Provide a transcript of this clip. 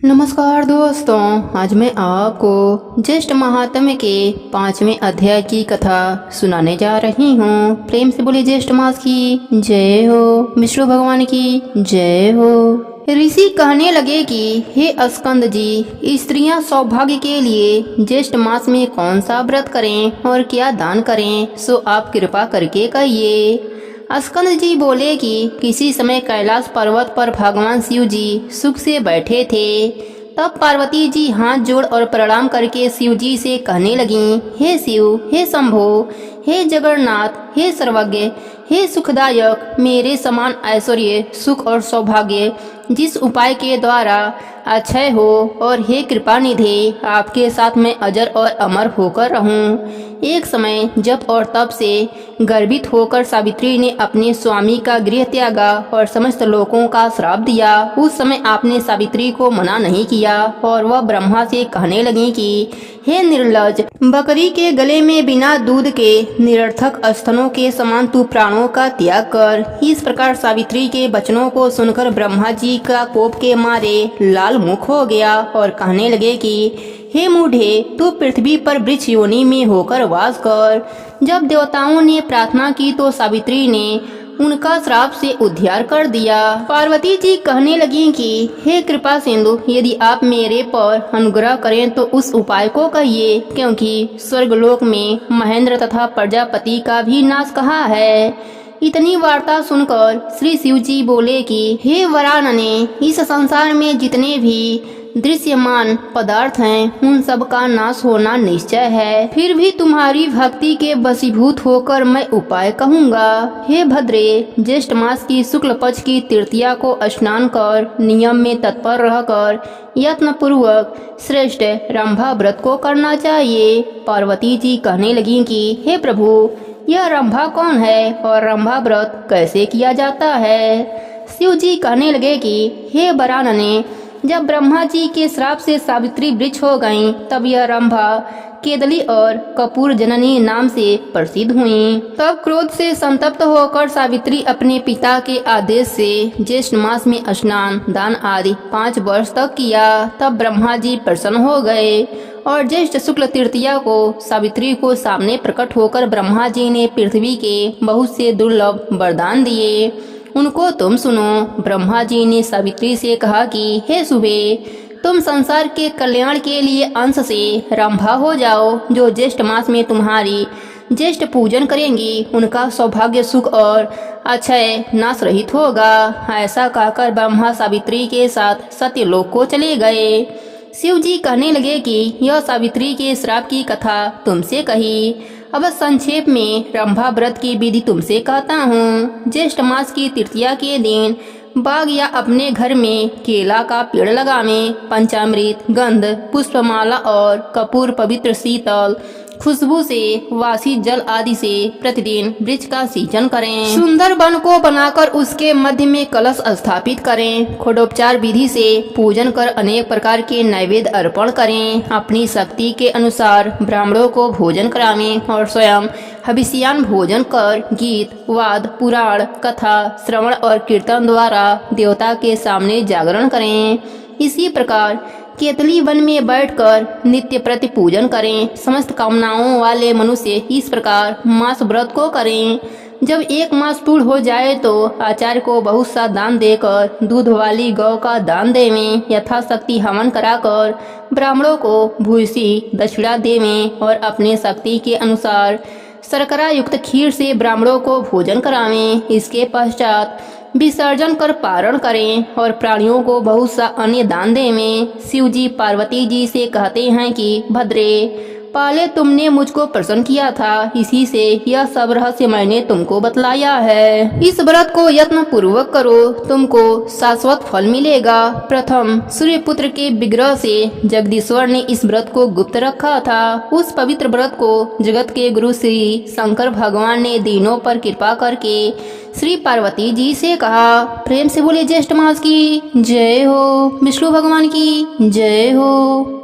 नमस्कार दोस्तों, आज मैं आपको ज्येष्ठ महात्म्य के 5वें अध्याय की कथा सुनाने जा रही हूँ। प्रेम से बोले ज्येष्ठ मास की जय हो, विष्णु भगवान की जय हो। ऋषि कहने लगे कि हे स्कंद जी, स्त्रियां सौभाग्य के लिए ज्येष्ठ मास में कौन सा व्रत करें और क्या दान करें, सो आप कृपा करके कहिए। स्कंद जी बोले कि किसी समय कैलाश पर्वत पर भगवान शिव जी सुख से बैठे थे। तब पार्वती जी हाथ जोड़ और प्रणाम करके शिव जी से कहने लगीं, हे शिव, हे शंभो, हे जगन्नाथ, हे सर्वज्ञ, हे सुखदायक, मेरे समान ऐश्वर्य, सुख और सौभाग्य जिस उपाय के द्वारा अक्षय हो, और हे कृपा निधि, आपके साथ मैं अजर और अमर होकर रहूं। एक समय जब और तब से गर्वित होकर सावित्री ने अपने स्वामी का गृह त्यागा और समस्त लोगों का श्राप दिया। उस समय आपने सावित्री को मना नहीं किया और वह ब्रह्मा से कहने लगी कि हे निर्लज, बकरी के गले में बिना दूध के निरर्थक स्तनों के समान तू प्राणों का त्याग कर। इस प्रकार सावित्री के वचनों को सुनकर ब्रह्मा जी का कोप के मारे लाल मुख हो गया और कहने लगे कि हे मूढ़े, तू पृथ्वी पर वृक्ष योनि में होकर वास कर। जब देवताओं ने प्रार्थना की तो सावित्री ने उनका श्राप से उद्धार कर दिया। पार्वती जी कहने लगी कि हे कृपा सिंधु, यदि आप मेरे पर अनुग्रह करें तो उस उपाय को कहिए, क्योंकि स्वर्गलोक में महेंद्र तथा प्रजापति का भी नाश कहा है। इतनी वार्ता सुनकर श्री शिव जी बोले कि हे वरानने, इस संसार में जितने भी दृश्यमान पदार्थ हैं उन सब का नाश होना निश्चय है, फिर भी तुम्हारी भक्ति के वशीभूत होकर मैं उपाय कहूँगा। हे भद्रे, ज्येष्ठ मास की शुक्ल पक्ष की तृतीया को स्नान कर नियम में तत्पर रहकर यत्न पूर्वक श्रेष्ठ रंभा व्रत को करना चाहिए। पार्वती जी कहने लगी कि हे प्रभु, यह रंभा कौन है और रंभा व्रत कैसे किया जाता है। शिव जी कहने लगे कि हे वरानने, जब ब्रह्मा जी के श्राप से सावित्री वृक्ष हो गईं, तब यह रंभा केदली और कपूर जननी नाम से प्रसिद्ध हुई। तब क्रोध से संतप्त होकर सावित्री अपने पिता के आदेश से ज्येष्ठ मास में स्नान, दान आदि 5 वर्ष तक किया। तब ब्रह्मा जी प्रसन्न हो गए और ज्येष्ठ शुक्ल तृतीया को सावित्री को सामने प्रकट होकर ब्रह्मा जी ने पृथ्वी के बहुत से दुर्लभ वरदान दिए। उनको तुम सुनो। ब्रह्मा जी ने सावित्री से कहा कि हे शुभे, तुम संसार के कल्याण के लिए अंश से रंभा हो जाओ। जो ज्येष्ठ मास में तुम्हारी ज्येष्ठ पूजन करेंगी उनका सौभाग्य, सुख और अक्षय नाश रहित होगा। ऐसा कहकर ब्रह्मा सावित्री के साथ सत्यलोक को चले गए। शिव जी कहने लगे कि यह सावित्री के श्राप की कथा तुमसे कही। अब संक्षेप में रंभा व्रत की विधि तुमसे कहता हूँ। ज्येष्ठ मास की तृतीया के दिन बाग या अपने घर में केला का पेड़ लगावें। पंचामृत, गंध, पुष्पमाला और कपूर पवित्र शीतल खुशबू से वासी जल आदि से प्रतिदिन वृक्ष का सिंचन करें। सुंदर वन को बनाकर उसके मध्य में कलश स्थापित करें। खोडोपचार विधि से पूजन कर अनेक प्रकार के नैवेद्य अर्पण करें। अपनी शक्ति के अनुसार ब्राह्मणों को भोजन करावें और स्वयं हविष्यान भोजन कर गीत, वाद, पुराण, कथा, श्रवण और कीर्तन द्वारा देवता के सामने जागरण करें। इसी प्रकार केतली वन में बैठकर नित्य प्रति पूजन करें। समस्त कामनाओं वाले मनुष्य इस प्रकार मास व्रत को करें। जब 1 मास पूर्ण हो जाए तो आचार्य को बहुत सा दान देकर दूध वाली गौ का दान देवें। यथाशक्ति हवन कराकर ब्राह्मणों को भूसी दक्षिणा देवें और अपने शक्ति के अनुसार शर्करा युक्त खीर से ब्राह्मणों को भोजन करावें। इसके पश्चात विसर्जन कर पारण करें और प्राणियों को बहुत सा अन्य दान देवें। शिव जी पार्वती जी से कहते हैं कि भद्रे, पहले तुमने मुझको प्रसन्न किया था, इसी से यह सब रहस्य मैंने तुमको बतलाया है। इस व्रत को यत्न पूर्वक करो, तुमको शाश्वत फल मिलेगा। प्रथम सूर्यपुत्र के विग्रह से जगदीश्वर ने इस व्रत को गुप्त रखा था। उस पवित्र व्रत को जगत के गुरु श्री शंकर भगवान ने दीनों पर कृपा करके श्री पार्वती जी से कहा। प्रेम से बोले ज्येष्ठ मास की जय हो, विष्णु भगवान की जय हो।